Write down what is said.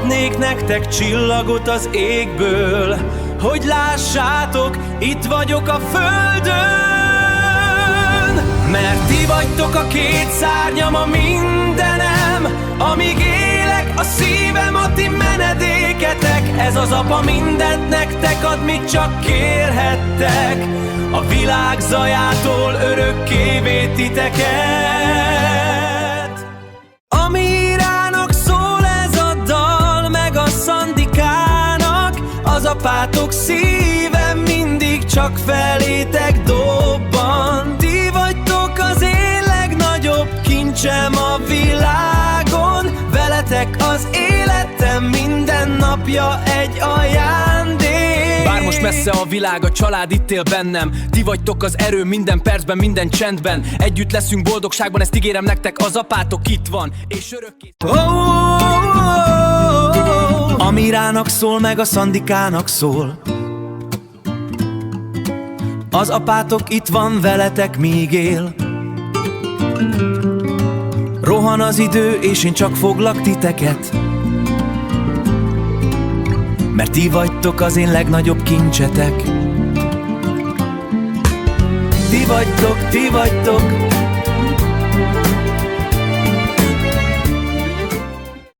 Adnék nektek csillagot az égből, hogy lássátok, itt vagyok a földön. Mert ti vagytok a két szárnyam, a mindenem, amíg élek, a szívem a ti menedéketek. Ez az apa mindent nektek ad, mit csak kérhettek, a világ zajától örökké véd titeket. Ami rának szól ez a dal, meg a Szandikának, az apátok szíve mindig csak felétek dobban. Ti vagytok az én legnagyobb kincsem a világon, veletek az életem minden napja egy ajándék. Bár most messze a világ, a család itt él bennem. Ti vagytok az erő minden percben, minden csendben. Együtt leszünk boldogságban, ezt ígérem nektek, az apátok itt van, és örökké. A Mirának szól, meg a Szandikának szól, az apátok itt van veletek, míg él. Rohan az idő, és én csak foglak titeket, mert ti vagytok az én legnagyobb kincsetek. Ti vagytok,